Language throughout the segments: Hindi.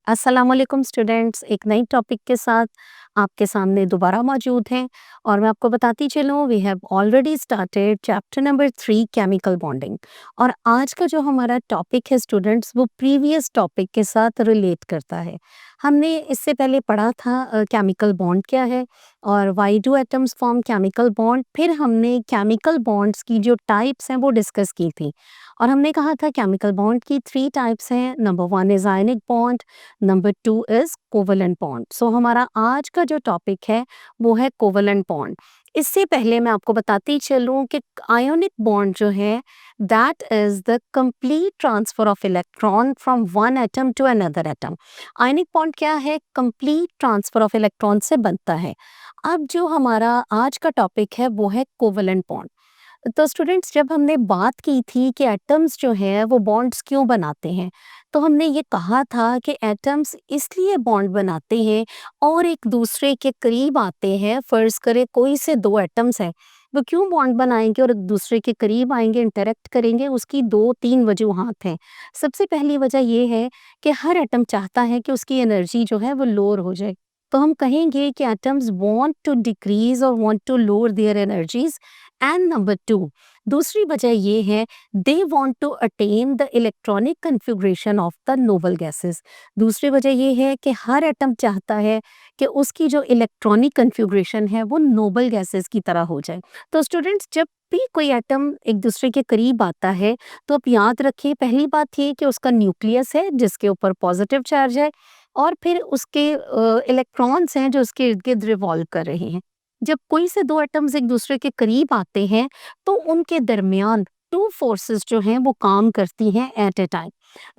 अस्सलाम वालेकुम स्टूडेंट्स, एक नई टॉपिक के साथ आपके सामने दोबारा मौजूद हैं और मैं आपको बताती चलूँ we have already started chapter number 3 chemical bonding. और आज का जो हमारा टॉपिक है स्टूडेंट्स, वो प्रीवियस टॉपिक के साथ रिलेट करता है। हमने इससे पहले पढ़ा था केमिकल बॉन्ड क्या है और why do atoms form chemical bond. फिर हमने केमिकल बॉन्ड्स की जो टाइप्स हैं वो डिस्कस की थी और हमने कहा था केमिकल बॉन्ड की 3 टाइप्स हैं। Number 1 is ionic bond, number 2 is covalent bond. So हमारा आज का जो टॉपिक है वो है कोवलेंट बॉन्ड। इससे पहले मैं आपको बताती चलूं कि आयोनिक बॉन्ड जो है that is the complete transfer of electron from one atom to another atom. Ionic bond क्या है? कंप्लीट ट्रांसफर ऑफ इलेक्ट्रॉन से बनता है। अब जो हमारा आज का टॉपिक है वो है कोवलेंट बॉन्ड। तो स्टूडेंट्स, जब हमने बात की थी कि एटम्स जो हैं वो बॉन्ड्स क्यों बनाते हैं, तो हमने ये कहा था कि एटम्स इसलिए बॉन्ड बनाते हैं और एक दूसरे के करीब आते हैं। फर्ज करें कोई से दो एटम्स हैं, वो क्यों बॉन्ड बनाएंगे और एक दूसरे के करीब आएंगे, इंटरेक्ट करेंगे? उसकी दो तीन वजूहात हैं। सबसे पहली वजह ये है कि हर एटम चाहता है कि उसकी एनर्जी जो है वो लोअर हो जाए। तो हम कहेंगे कि एटम्स वांट टू डिक्रीज और want to lower their energies. And number 2, दूसरी वजह ये है they want to attain the electronic configuration of the noble gases. दूसरी वजह ये है कि हर एटम चाहता है कि उसकी जो इलेक्ट्रॉनिक कन्फिग्रेशन है वो नोबल गैसेस की तरह हो जाए। तो स्टूडेंट्स, जब भी कोई एटम एक दूसरे के करीब आता है तो आप याद रखिए, पहली बात ये कि उसका न्यूक्लियस है जिसके ऊपर पॉजिटिव चार्ज है और फिर उसके इलेक्ट्रॉन्स हैं जो उसके इर्द गिर्द रिवॉल्व कर रहे हैं। जब कोई से दो एटम्स एक दूसरे के करीब आते हैं तो उनके दरमियान टू फोर्सेस जो हैं वो काम करती हैं एट ए टाइम।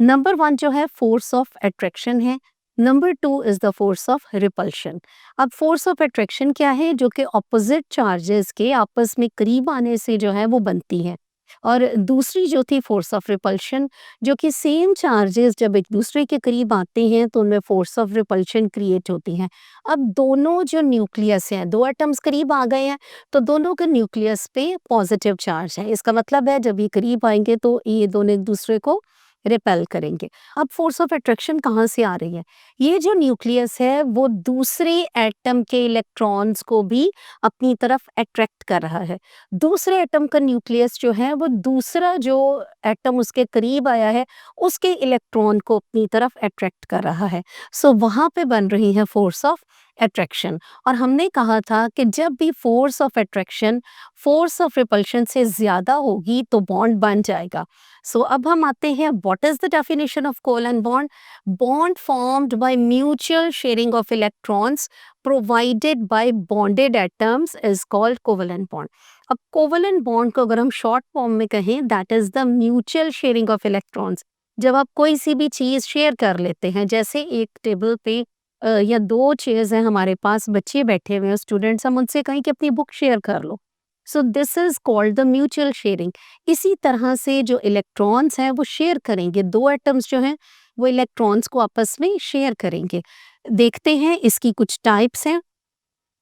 नंबर 1 जो है फोर्स ऑफ अट्रैक्शन है, number 2 is the force of repulsion. अब फोर्स ऑफ अट्रैक्शन क्या है? जो कि ऑपोजिट चार्जेस के आपस में करीब आने से जो है वो बनती है। और दूसरी जो थी फोर्स ऑफ रिपल्शन, जो कि सेम चार्जेस जब एक दूसरे के करीब आते हैं तो उनमें फोर्स ऑफ रिपल्शन क्रिएट होती है। अब दोनों जो न्यूक्लियस हैं, दो एटम्स करीब आ गए हैं तो दोनों के न्यूक्लियस पे पॉजिटिव चार्ज है। इसका मतलब है जब ये करीब आएंगे तो ये दोनों एक दूसरे को रिपेल करेंगे। अब फोर्स ऑफ अट्रैक्शन कहाँ से आ रही है? ये जो न्यूक्लियस है वो दूसरे एटम के इलेक्ट्रॉन्स को भी अपनी तरफ अट्रैक्ट कर रहा है। दूसरे एटम का न्यूक्लियस जो है वो दूसरा जो एटम उसके करीब आया है उसके इलेक्ट्रॉन को अपनी तरफ अट्रैक्ट कर रहा है। सो वहां पे बन रही है फोर्स ऑफ अट्रैक्शन। और हमने कहा था कि जब भी force of attraction force of repulsion से ज्यादा होगी तो बॉन्ड बन जाएगा। सो अब हम आते हैं, what is the definition of covalent bond? Bond formed by mutual sharing of electrons provided by bonded atoms is called covalent bond. अब कोवलेंट बॉन्ड को अगर हम शॉर्ट फॉर्म में कहें, that is the mutual sharing of electrons. जब आप कोई सी भी चीज शेयर कर लेते हैं, जैसे एक टेबल पे या दो चेयर्स हैं हमारे पास, बच्चे बैठे हुए हैं, स्टूडेंट्स, हम उनसे कहें कि अपनी बुक शेयर कर लो। So this is called the mutual sharing. इसी तरह से जो इलेक्ट्रॉन्स हैं वो शेयर करेंगे, दो एटम्स जो हैं वो इलेक्ट्रॉन्स को आपस में शेयर करेंगे। देखते हैं इसकी कुछ टाइप्स हैं।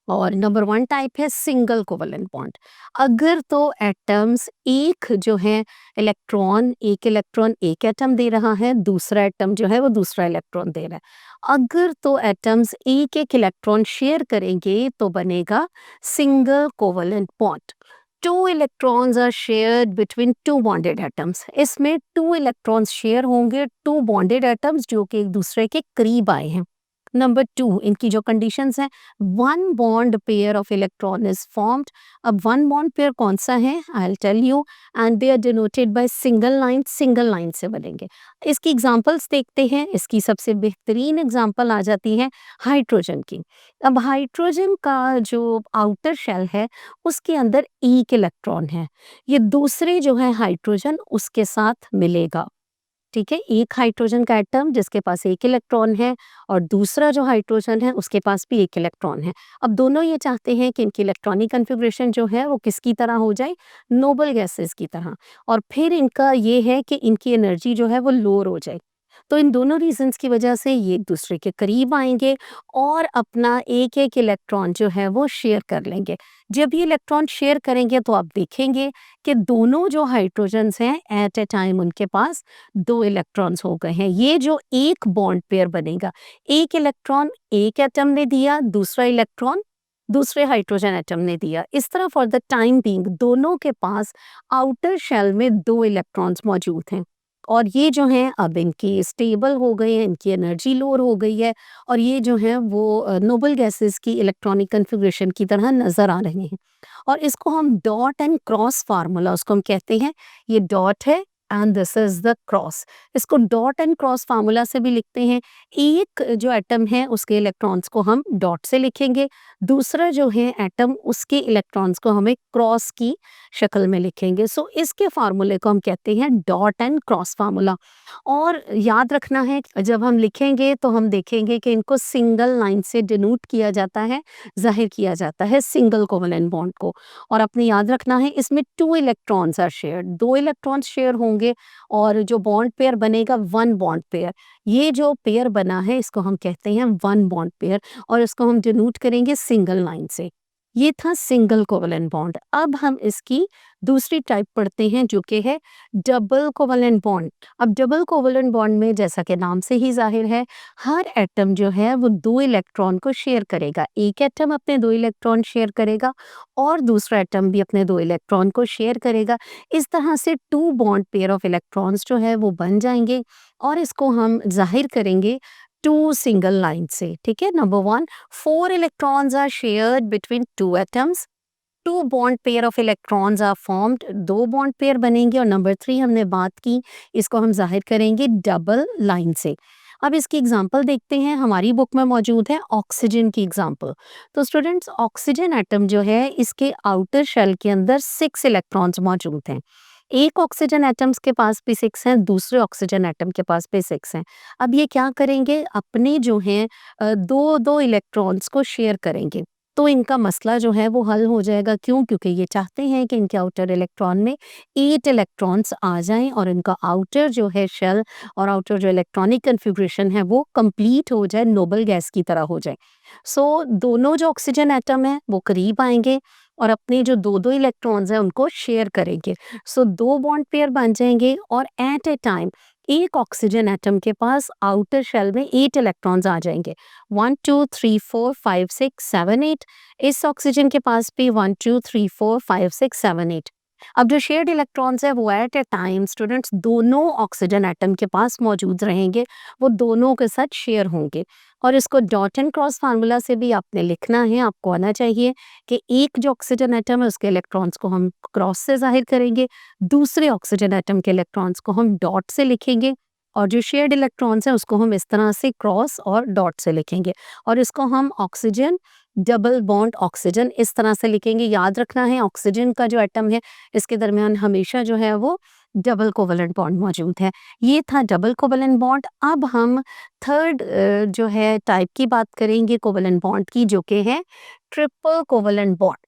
और नंबर 1 टाइप है सिंगल कोवलेंट बॉन्ड। अगर तो एटम्स एक जो है इलेक्ट्रॉन एक एटम दे रहा है, दूसरा एटम जो है वो दूसरा इलेक्ट्रॉन दे रहा है। अगर तो एटम्स एक एक इलेक्ट्रॉन शेयर करेंगे तो बनेगा single covalent bond. Two electrons are shared between two bonded atoms. इसमें टू इलेक्ट्रॉन्स शेयर होंगे, टू बॉन्डेड एटम्स जो कि एक दूसरे के करीब आए हैं। नंबर 2, इनकी जो कंडीशंस हैं, one bond pair of electron is formed. अब वन बॉन्ड पेयर कौन सा है? I will tell you. And they are denoted by single line से बनेंगे। इसकी एग्जांपल्स देखते हैं। इसकी सबसे बेहतरीन एग्जांपल आ जाती है हाइड्रोजन की। अब हाइड्रोजन का जो आउटर शेल है उसके अंदर एक इलेक्ट्रॉन है। ये दूसरे जो है हाइड्रोजन उसके साथ मिलेगा। ठीक है, एक हाइड्रोजन का एटम जिसके पास एक इलेक्ट्रॉन है और दूसरा जो हाइड्रोजन है उसके पास भी एक इलेक्ट्रॉन है। अब दोनों ये चाहते हैं कि इनकी इलेक्ट्रॉनिक कन्फिग्रेशन जो है वो किसकी तरह हो जाए? नोबल गैसेस की तरह। और फिर इनका ये है कि इनकी एनर्जी जो है वो लोअर हो जाए। तो इन दोनों रीज़न्स की वजह से ये एक दूसरे के करीब आएँगे और अपना एक-एक इलेक्ट्रॉन जो है वो शेयर कर लेंगे। जब ये इलेक्ट्रॉन शेयर करेंगे तो आप देखेंगे कि दोनों जो हाइड्रोजन्स हैं एट अ टाइम उनके पास 2 इलेक्ट्रॉन्स हो गए हैं। ये जो एक बॉन्ड पेयर बनेगा, एक इलेक्ट्रॉन एक एटम ने दिया, दूसरा इलेक्ट्रॉन दूसरे हाइड्रोजन एटम ने दिया। इस तरह फॉर द टाइम बीइंग दोनों के पास आउटर शेल में 2 इलेक्ट्रॉन्स मौजूद हैं। और ये जो हैं अब इनके स्टेबल हो गए हैं, इनकी एनर्जी लोअर हो गई है और ये जो हैं वो नोबल गैसेस की इलेक्ट्रॉनिक कन्फिग्रेशन की तरह नज़र आ रहे हैं। और इसको हम डॉट एंड क्रॉस फार्मूला उसको हम कहते हैं। ये डॉट है and this is the cross. इसको डॉट एंड क्रॉस फार्मूला से भी लिखते हैं। एक जो एटम है उसके इलेक्ट्रॉन्स को हम डॉट से लिखेंगे, दूसरा जो है एटम उसके इलेक्ट्रॉन्स को हमें क्रॉस की शक्ल में लिखेंगे। सो इसके फार्मूले को हम कहते हैं डॉट एंड क्रॉस फार्मूला। और याद रखना है जब हम लिखेंगे तो हम देखेंगे कि इनको सिंगल लाइन से डिनोट किया जाता है, जाहिर किया जाता है सिंगल कोवेलेंट बॉन्ड को। और अपने याद रखना है इसमें 2 electrons are shared, 2 electrons share होंगे और जो बॉन्ड पेयर बनेगा 1 बॉन्ड पेयर। ये जो पेयर बना है इसको हम कहते हैं 1 बॉन्ड पेयर और इसको हम डिनोट करेंगे सिंगल लाइन से। ये था सिंगल कोवेलेंट बॉन्ड। अब हम इसकी दूसरी टाइप पढ़ते हैं जो कि है डबल कोवेलेंट बॉन्ड। अब डबल कोवेलेंट बॉन्ड में जैसा कि नाम से ही जाहिर है, हर एटम जो है वो 2 इलेक्ट्रॉन को शेयर करेगा। एक एटम अपने 2 इलेक्ट्रॉन शेयर करेगा और दूसरा एटम भी अपने 2 इलेक्ट्रॉन को शेयर करेगा। इस तरह से 2 बॉन्ड पेयर ऑफ इलेक्ट्रॉन्स जो है वो बन जाएंगे और इसको हम जाहिर करेंगे 2 सिंगल लाइन से। ठीक है, number 1, 4 electrons are shared between 2 atoms, 2 bond pair of electrons are formed, 2 bond pair बनेंगे। और नंबर 3 हमने बात की, इसको हम जाहिर करेंगे डबल लाइन से। अब इसकी एग्जांपल देखते हैं, हमारी बुक में मौजूद है ऑक्सीजन की एग्जांपल। तो स्टूडेंट्स, ऑक्सीजन एटम जो है इसके आउटर शेल के अंदर 6 इलेक्ट्रॉन्स मौजूद हैं। एक ऑक्सीजन एटम्स के पास भी 6 हैं, दूसरे ऑक्सीजन एटम के पास भी 6 हैं। अब ये क्या करेंगे, अपने जो हैं 2-2 इलेक्ट्रॉन्स को शेयर करेंगे। तो इनका मसला जो है वो हल हो जाएगा। क्यों? क्योंकि ये चाहते हैं कि इनके आउटर इलेक्ट्रॉन में 8 इलेक्ट्रॉन्स आ जाएं और इनका आउटर जो है शेल और आउटर जो इलेक्ट्रॉनिक कन्फिग्रेशन है वो कंप्लीट हो जाए, नोबल गैस की तरह हो जाए। सो दोनों जो ऑक्सीजन एटम है वो करीब आएंगे और अपने जो 2-2 इलेक्ट्रॉन्स हैं उनको शेयर करेंगे। सो 2 बॉन्ड पेयर बन जाएंगे और एट ए टाइम एक ऑक्सीजन एटम के पास आउटर शेल में 8 इलेक्ट्रॉन्स आ जाएंगे। 1 2 3 4 5 6 7 8। इस ऑक्सीजन के पास भी 1 2 3 4 5 6 7 8। अब जो शेयर्ड इलेक्ट्रॉन्स है वो एट ए टाइम स्टूडेंट्स दोनों ऑक्सीजन एटम के पास मौजूद रहेंगे, वो दोनों के साथ शेयर होंगे। और इसको डॉट एंड क्रॉस फार्मूला से भी आपने लिखना है, आपको आना चाहिए कि एक जो ऑक्सीजन एटम है उसके इलेक्ट्रॉन्स को हम क्रॉस से जाहिर करेंगे, दूसरे ऑक्सीजन एटम के इलेक्ट्रॉन्स को हम डॉट से लिखेंगे और जो शेयर्ड इलेक्ट्रॉन्स हैं उसको हम इस तरह से क्रॉस और डॉट से लिखेंगे। और इसको हम ऑक्सीजन डबल बॉन्ड ऑक्सीजन इस तरह से लिखेंगे। याद रखना है ऑक्सीजन का जो एटम है इसके दरमियान हमेशा जो है वो डबल कोवेलेंट बॉन्ड मौजूद है। ये था डबल कोवेलेंट बॉन्ड। अब हम थर्ड जो है टाइप की बात करेंगे कोवेलेंट बॉन्ड की, जो कि है ट्रिपल कोवेलेंट बॉन्ड।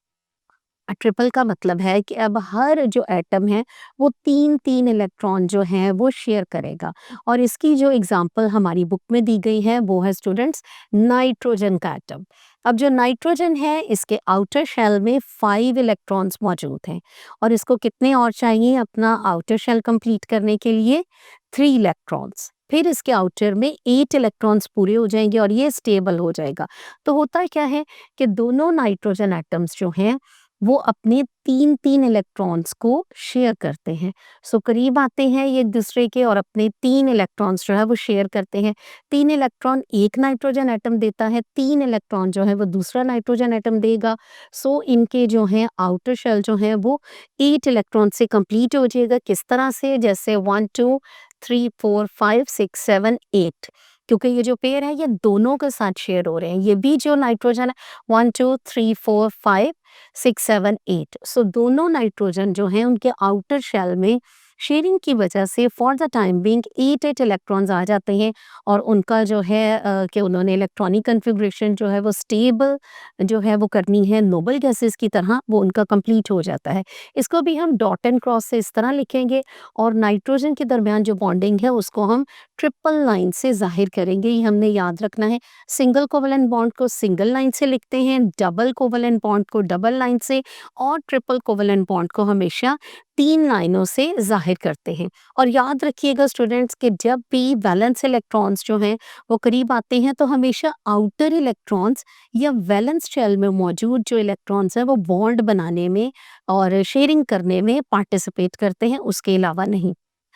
ट्रिपल का मतलब है कि अब हर जो एटम है वो 3-3 इलेक्ट्रॉन जो हैं वो शेयर करेगा। और इसकी जो एग्जांपल हमारी बुक में दी गई है वो है स्टूडेंट्स नाइट्रोजन का एटम। अब जो नाइट्रोजन है इसके आउटर शेल में 5 इलेक्ट्रॉन्स मौजूद हैं और इसको कितने और चाहिए अपना आउटर शेल कंप्लीट करने के लिए? 3 इलेक्ट्रॉन्स। फिर इसके आउटर में 8 इलेक्ट्रॉन्स पूरे हो जाएंगे और ये स्टेबल हो जाएगा। तो होता क्या है कि दोनों नाइट्रोजन एटम्स जो हैं वो अपने 3-3 इलेक्ट्रॉन्स को शेयर करते हैं। सो करीब आते हैं ये एक दूसरे के और अपने 3 इलेक्ट्रॉन्स जो है वो शेयर करते हैं। 3 इलेक्ट्रॉन एक नाइट्रोजन एटम देता है, 3 इलेक्ट्रॉन जो है वो दूसरा नाइट्रोजन एटम देगा। सो इनके जो हैं आउटर शेल जो है वो 8 इलेक्ट्रॉन से कंप्लीट हो जाएगा। किस तरह से? जैसे 1 2 3 4 5 6 7 8। क्योंकि ये जो पेयर है ये दोनों के साथ शेयर हो रहे हैं। ये भी जो नाइट्रोजन है 1 2 3 4 5 6, 7, 8। सो दोनों नाइट्रोजन जो हैं उनके आउटर शेल में शेयरिंग की वजह से for the time being 8 electrons आ जाते हैं और उनका जो है कि उन्होंने इलेक्ट्रॉनिक कन्फिग्रेशन जो है वो स्टेबल जो है वो करनी है नोबल गैसेस की तरह, वो उनका कंप्लीट हो जाता है। इसको भी हम डॉट एंड क्रॉस से इस तरह लिखेंगे और नाइट्रोजन के दरमियान जो बॉन्डिंग है उसको हम ट्रिपल लाइन से ज़ाहिर करेंगे, ये हमने याद रखना है। सिंगल कोवेलेंट बॉन्ड को सिंगल लाइन से लिखते हैं, डबल कोवेलेंट बॉन्ड को डबल लाइन से और ट्रिपल कोवेलेंट बॉन्ड को हमेशा 3 लाइनों से ज़ाहिर करते हैं। और याद रखिएगा स्टूडेंट्स कि जब भी वैलेंस इलेक्ट्रॉन्स जो हैं वो करीब आते हैं तो हमेशा आउटर इलेक्ट्रॉन्स या वैलेंस शेल में मौजूद जो इलेक्ट्रॉन्स हैं वो बॉन्ड बनाने में और शेयरिंग करने में पार्टिसिपेट करते हैं, उसके अलावा नहीं।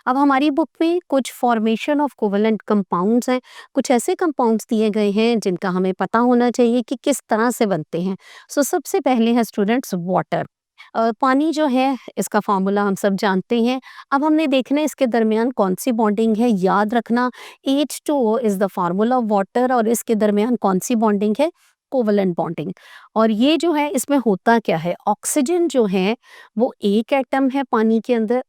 अब हमारी बुक में कुछ फॉर्मेशन ऑफ कोवेलेंट कंपाउंड्स हैं, कुछ ऐसे कंपाउंड्स दिए गए हैं जिनका हमें पता होना चाहिए कि किस तरह से बनते हैं। सो सबसे पहले है स्टूडेंट्स वाटर। पानी जो है इसका फार्मूला हम सब जानते हैं। अब हमने देखना है इसके दरमियान कौन सी बॉन्डिंग है, याद रखना H2O is the formula of water और इसके दरमियान कौन सी बॉन्डिंग है, कोवेलेंट बॉन्डिंग। और ये जो है इसमें होता क्या है, ऑक्सीजन जो है वो एक एटम है पानी के अंदर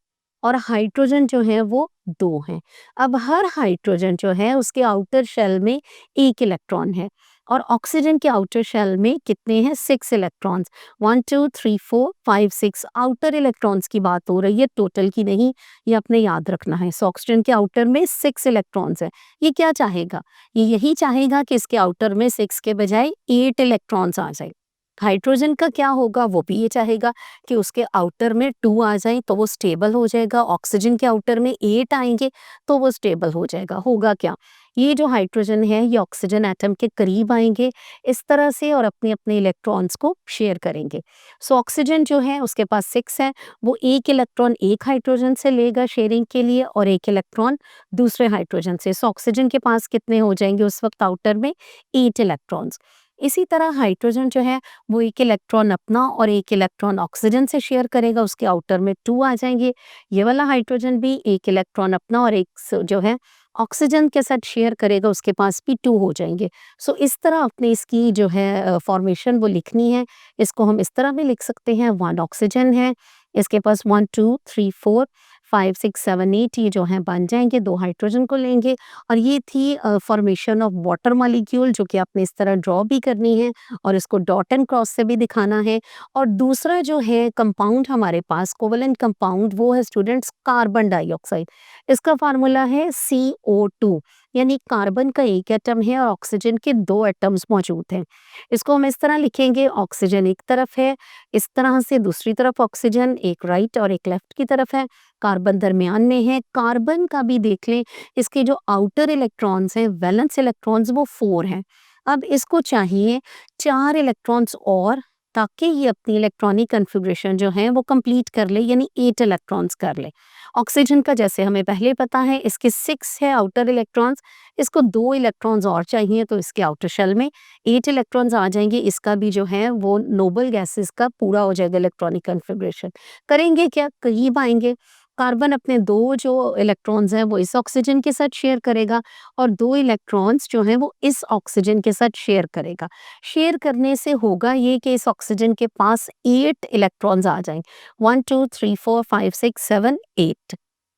और हाइड्रोजन जो है वो 2 हैं। अब हर हाइड्रोजन जो है उसके आउटर शेल में 1 इलेक्ट्रॉन है और ऑक्सीजन के आउटर शेल में कितने हैं, 6 इलेक्ट्रॉन्स। 1 2 3 4 5 6 आउटर इलेक्ट्रॉन्स की बात हो रही है, टोटल की नहीं, ये आपने याद रखना है। सो ऑक्सीजन के आउटर में 6 इलेक्ट्रॉन्स हैं। ये क्या चाहेगा, ये यही चाहेगा कि इसके आउटर में 6 के बजाय 8 इलेक्ट्रॉन्स आ जाए। हाइड्रोजन का क्या होगा, वो भी ये चाहेगा कि उसके आउटर में 2 आ जाएँ तो वो स्टेबल हो जाएगा, ऑक्सीजन के आउटर में 8 आएँगे तो वो स्टेबल हो जाएगा। होगा क्या, ये जो हाइड्रोजन है ये ऑक्सीजन एटम के करीब आएँगे इस तरह से और अपने-अपने इलेक्ट्रॉन्स को शेयर करेंगे। सो ऑक्सीजन जो है उसके पास 6 है, वो 1 इलेक्ट्रॉन एक हाइड्रोजन से लेगा शेयरिंग के लिए और 1 इलेक्ट्रॉन दूसरे हाइड्रोजन से। सो ऑक्सीजन के पास कितने हो जाएंगे उस वक्त आउटर में, 8 इलेक्ट्रॉन्स। इसी तरह हाइड्रोजन जो है वो 1 इलेक्ट्रॉन अपना और 1 इलेक्ट्रॉन ऑक्सीजन से शेयर करेगा, उसके आउटर में 2 आ जाएँगे। ये वाला हाइड्रोजन भी 1 इलेक्ट्रॉन अपना और 1 जो है ऑक्सीजन के साथ शेयर करेगा, उसके पास भी 2 हो जाएँगे। सो इस तरह अपने इसकी जो है फॉर्मेशन वो लिखनी है। इसको हम इस तरह भी लिख सकते हैं, 1 ऑक्सीजन है, इसके पास 1 2 3 4 5 6 7 8 ये जो हैं बन जाएँगे, 2 हाइड्रोजन को लेंगे और ये थी फॉर्मेशन ऑफ वाटर मॉलिक्यूल जो कि आपने इस तरह ड्रॉ भी करनी है और इसको डॉट एंड क्रॉस से भी दिखाना है। और दूसरा जो है कंपाउंड हमारे पास कोवेलेंट कंपाउंड, वो है स्टूडेंट्स कार्बन डाइऑक्साइड। इसका फार्मूला है CO2, यानी कार्बन का एक एटम है और ऑक्सीजन के 2 एटम्स मौजूद हैं। इसको हम इस तरह लिखेंगे, ऑक्सीजन एक तरफ है, इस तरह से दूसरी तरफ ऑक्सीजन, एक राइट और एक लेफ्ट की तरफ है, कार्बन दरमियान में है। कार्बन का भी देख लें, इसके जो आउटर इलेक्ट्रॉन्स हैं, वैलेंस इलेक्ट्रॉन्स, वो 4 हैं। अब इसको चाहिए 4 इलेक्ट्रॉन्स और, ताकि ये अपनी इलेक्ट्रॉनिक कन्फिग्रेशन जो है वो कंप्लीट कर ले, यानी 8 इलेक्ट्रॉन्स कर ले। ऑक्सीजन का जैसे हमें पहले पता है इसके 6 है आउटर इलेक्ट्रॉन्स, इसको 2 इलेक्ट्रॉन्स और चाहिए तो इसके आउटर शेल में 8 इलेक्ट्रॉन्स आ जाएंगे। इसका भी जो है वो नोबल गैसेस का पूरा हो जाएगा इलेक्ट्रॉनिक कन्फिग्रेशन। करेंगे क्या, करीब आएंगे, कार्बन अपने 2 जो इलेक्ट्रॉन्स हैं वो इस ऑक्सीजन के साथ शेयर करेगा और 2 इलेक्ट्रॉन्स जो हैं वो इस ऑक्सीजन के साथ शेयर करेगा। शेयर करने से होगा ये कि इस ऑक्सीजन के पास 8 इलेक्ट्रॉन्स आ जाएँ, 1 2 3 4 5 6 7 8।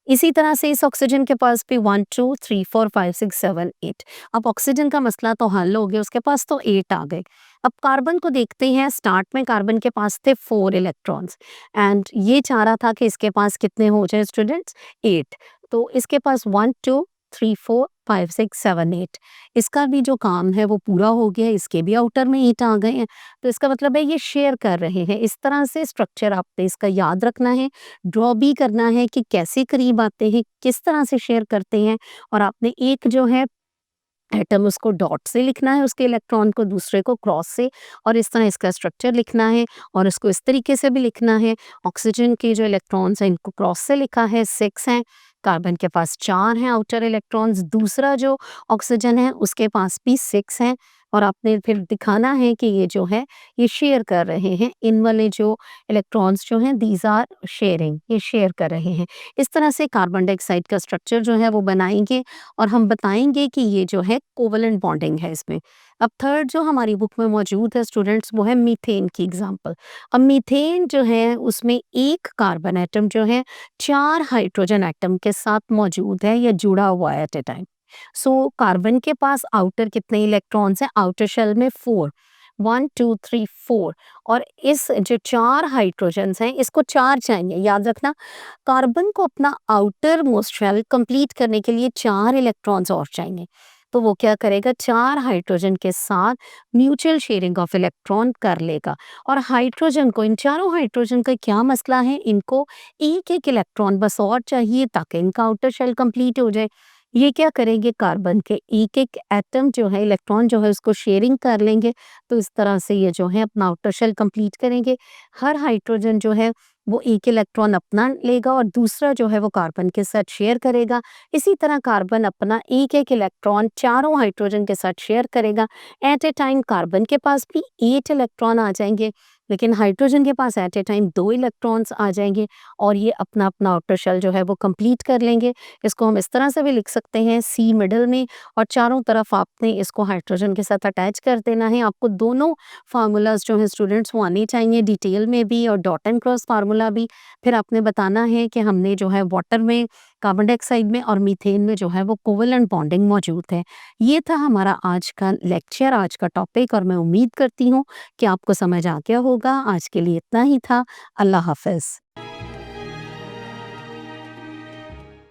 इसी तरह से इस ऑक्सीजन के पास भी 1 2 3 4 5 6 7 8। अब ऑक्सीजन का मसला तो हल हो गया, उसके पास तो 8 आ गए। अब कार्बन को देखते हैं, स्टार्ट में कार्बन के पास थे 4 इलेक्ट्रॉन्स एंड ये चाह रहा था कि इसके पास कितने हो जाए स्टूडेंट्स, 8। तो इसके पास 1 2 3 4 5 6 7 8। इसका भी जो काम है वो पूरा हो गया, इसके भी आउटर में 8 आ गए हैं। तो इसका मतलब है ये शेयर कर रहे हैं। इस तरह से स्ट्रक्चर आपने इसका याद रखना है, ड्रॉ भी करना है कि कैसे करीब आते हैं, किस तरह से शेयर करते हैं और आपने एक जो है एटम उसको डॉट से लिखना है, उसके इलेक्ट्रॉन को दूसरे को क्रॉस से, और इस तरह इसका स्ट्रक्चर लिखना है और इसको इस तरीके से भी लिखना है। ऑक्सीजन के जो इलेक्ट्रॉन्स हैं इनको क्रॉस से लिखा है, 6 हैं, कार्बन के पास 4 हैं आउटर इलेक्ट्रॉन्स, दूसरा जो ऑक्सीजन है उसके पास भी 6 हैं, और आपने फिर दिखाना है कि ये जो है ये शेयर कर रहे हैं, इन वाले जो इलेक्ट्रॉन्स जो हैं दीज़ आर शेयरिंग, ये शेयर कर रहे हैं। इस तरह से कार्बन डाइऑक्साइड का स्ट्रक्चर जो है वो बनाएँगे और हम बताएँगे कि ये जो है कोवैलेंट बॉन्डिंग है इसमें। अब थर्ड जो हमारी बुक में मौजूद है स्टूडेंट्स, वो है मीथेन की एग्ज़ाम्पल। अब मीथेन जो है उसमें एक कार्बन एटम जो है 4 हाइड्रोजन एटम के साथ मौजूद है या जुड़ा हुआ है at a time. So carbon के पास आउटर कितने इलेक्ट्रॉन्स हैं? आउटर शेल में 4, 1 2 3 4, और इस जो 4 हाइड्रोजन्स हैं इसको 4 चाहिए, याद रखना। कार्बन को अपना आउटर मोस्ट शेल कंप्लीट करने के लिए 4 इलेक्ट्रॉन्स और चाहिए। तो वो क्या करेगा, 4 हाइड्रोजन के साथ म्यूचुअल शेयरिंग ऑफ इलेक्ट्रॉन कर लेगा। और हाइड्रोजन को, इन चारों हाइड्रोजन का क्या मसला है, इनको एक-एक इलेक्ट्रॉन बस और चाहिए ताकि इनका आउटर शेल कंप्लीट हो जाए। ये क्या करेंगे, कार्बन के एक-एक एटम जो है, इलेक्ट्रॉन जो है उसको शेयरिंग कर लेंगे। तो इस तरह से ये जो है अपना आउटर शेल कंप्लीट करेंगे। हर हाइड्रोजन जो है वो एक इलेक्ट्रॉन अपना लेगा और दूसरा जो है वो कार्बन के साथ शेयर करेगा। इसी तरह कार्बन अपना एक-एक इलेक्ट्रॉन चारों हाइड्रोजन के साथ शेयर करेगा। एट ए टाइम कार्बन के पास भी 8 इलेक्ट्रॉन आ जाएँगे, लेकिन हाइड्रोजन के पास एट ए टाइम 2 इलेक्ट्रॉन्स आ जाएँगे और ये अपना-अपना आउटर शेल जो है वो कंप्लीट कर लेंगे। इसको हम इस तरह से भी लिख सकते हैं, सी मिडल में और चारों तरफ आपने इसको हाइड्रोजन के साथ अटैच कर देना है। आपको दोनों फार्मूलाज़ जो हैं स्टूडेंट्स वो आने चाहिए, डिटेल में भी और डॉट एंड क्रॉस फार्मूला भी। फिर आपने बताना है कि हमने जो है वाटर में, कार्बन डाइऑक्साइड में और मीथेन में जो है वो कोवैलेंट बॉन्डिंग मौजूद है। ये था हमारा आज का लेक्चर, आज का टॉपिक, और मैं उम्मीद करती हूँ कि आपको समझ आ गया होगा। आज के लिए इतना ही था। अल्लाह हाफ़िज़।